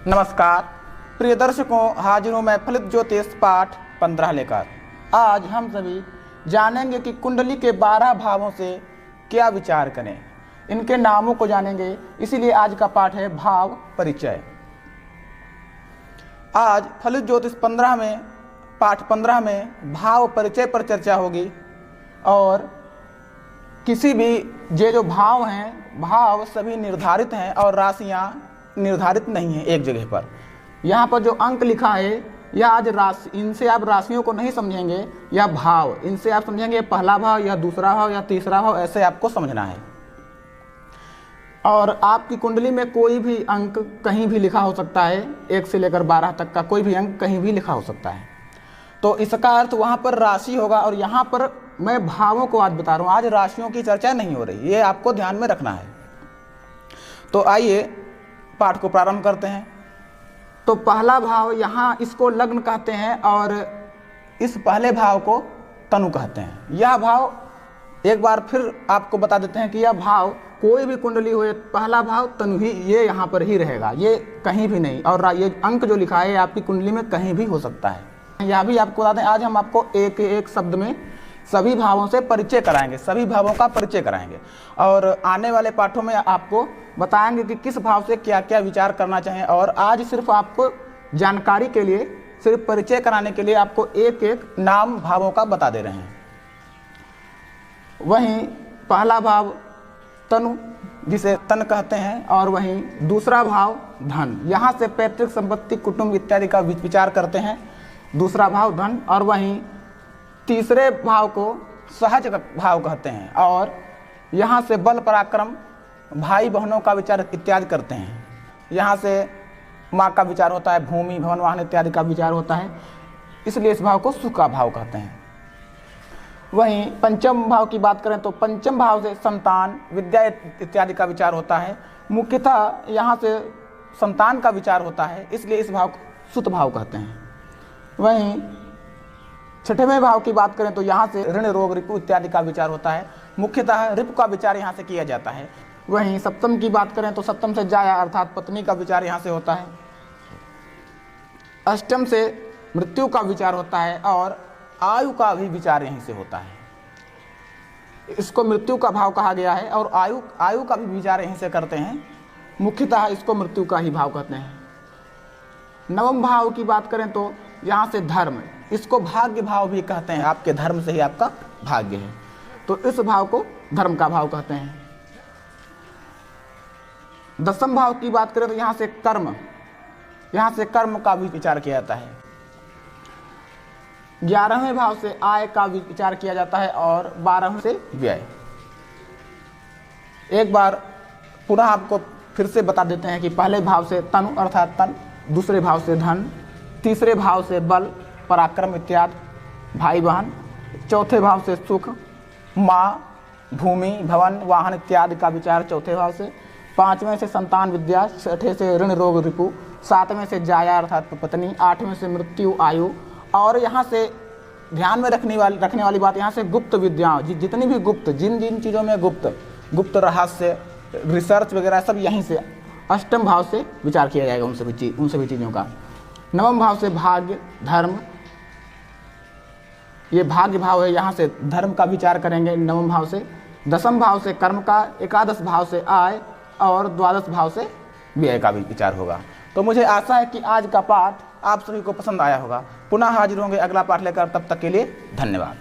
नमस्कार प्रिय दर्शकों, हाजिर हूँ मैं फलित ज्योतिष पाठ 15 लेकर। आज हम सभी जानेंगे कि कुंडली के 12 भावों से क्या विचार करें, इनके नामों को जानेंगे। इसीलिए आज का पाठ है भाव परिचय। आज फलित ज्योतिष 15 में पाठ 15 में भाव परिचय पर चर्चा होगी। और किसी भी ये जो भाव हैं, भाव सभी निर्धारित हैं और राशियाँ निर्धारित नहीं है एक जगह पर। यहाँ पर जो अंक लिखा है या आज राशि, इनसे आप राशियों को नहीं समझेंगे या भाव, इनसे आप समझेंगे पहला भाव या दूसरा भाव या तीसरा भाव, ऐसे आपको समझना है। और आपकी कुंडली में कोई भी अंक कहीं भी लिखा हो सकता है, 1 से लेकर 12 तक का कोई भी अंक कहीं भी लिखा हो सकता है। तो इसका अर्थ वहाँ पर राशि होगा। और यहाँ पर मैं भावों को आज बता रहा हूँ, आज राशियों की चर्चा नहीं हो रही, ये आपको ध्यान में रखना है। तो आइए पाठ को प्रारंभ करते हैं। तो पहला भाव, यहाँ इसको लग्न कहते हैं और इस पहले भाव को तनु कहते हैं। यह भाव एक बार फिर आपको बता देते हैं कि यह भाव कोई भी कुंडली हो, पहला भाव तनु ही, ये यहाँ पर ही रहेगा, ये कहीं भी नहीं। और ये अंक जो लिखा है आपकी कुंडली में कहीं भी हो सकता है। यह भी आपको बता दें, आज हम आपको एक एक शब्द में सभी भावों से परिचय कराएंगे, सभी भावों का परिचय कराएंगे। और आने वाले पाठों में आपको बताएंगे कि किस भाव से क्या क्या विचार करना चाहिए। और आज सिर्फ आपको जानकारी के लिए, सिर्फ परिचय कराने के लिए आपको एक एक नाम भावों का बता दे रहे हैं। वहीं पहला भाव तनु, जिसे तन कहते हैं, और वहीं दूसरा भाव धन, यहाँ से पैतृक संपत्ति, कुटुंब इत्यादि का विचार करते हैं, दूसरा भाव धन। और वहीं तीसरे भाव को सहज भाव कहते हैं और यहाँ से बल पराक्रम, भाई बहनों का विचार इत्यादि करते हैं। यहाँ से माँ का विचार होता है, भूमि भवन वाहन इत्यादि का विचार होता है, इसलिए इस भाव को सुख का भाव कहते हैं। वहीं पंचम भाव की बात करें तो पंचम भाव से संतान, विद्या इत्यादि का विचार होता है। मुख्यतः यहाँ से संतान का विचार होता है, इसलिए इस भाव को सुत भाव कहते हैं। वहीं छठवें भाव की बात करें तो यहाँ से ऋण रोग रिपु इत्यादि का विचार होता है, मुख्यतः रिपु का विचार यहाँ से किया जाता है। वहीं सप्तम की बात करें तो सप्तम से जाया अर्थात पत्नी का विचार यहाँ से होता है। अष्टम से मृत्यु का विचार होता है और आयु का भी विचार यहीं से होता है, इसको मृत्यु का भाव कहा गया है। और आयु का भी विचार यहीं से करते हैं, मुख्यतः इसको मृत्यु का ही भाव कहते हैं। नवम भाव की बात करें तो यहाँ से धर्म, इसको भाग्य भाव भी कहते हैं, आपके धर्म से ही आपका भाग्य है, तो इस भाव को धर्म का भाव कहते हैं। दसम भाव की बात करें तो यहाँ से कर्म, यहाँ से कर्म का भी विचार किया जाता है। 11वें भाव से आय का भी विचार किया जाता है और 12वें से व्यय। एक बार पुनः आपको फिर से बता देते हैं कि पहले भाव से तनु अर्थात तन, दूसरे भाव से धन, तीसरे भाव से बल पराक्रम इत्यादि भाई बहन, चौथे भाव से सुख, माँ, भूमि भवन वाहन इत्यादि का विचार चौथे भाव से, 5वें से संतान विद्या, 6ठे से ऋण रोग रिपु, 7वें से जाया अर्थात पत्नी, 8वें से मृत्यु आयु। और यहाँ से ध्यान में रखने वाली बात, यहाँ से गुप्त विद्याओं, जितनी भी गुप्त, जिन चीज़ों में गुप्त रहस्य, रिसर्च वगैरह सब यहीं से अष्टम भाव से विचार किया जाएगा, उन सभी चीज़ों का। नवम भाव से भाग्य धर्म, ये भाग्य भाव है, यहाँ से धर्म का विचार करेंगे नवम भाव से। दसम भाव से कर्म का, एकादश भाव से आय और द्वादश भाव से व्यय का भी विचार होगा। तो मुझे आशा है कि आज का पाठ आप सभी को पसंद आया होगा। पुनः हाजिर होंगे अगला पाठ लेकर, तब तक के लिए धन्यवाद।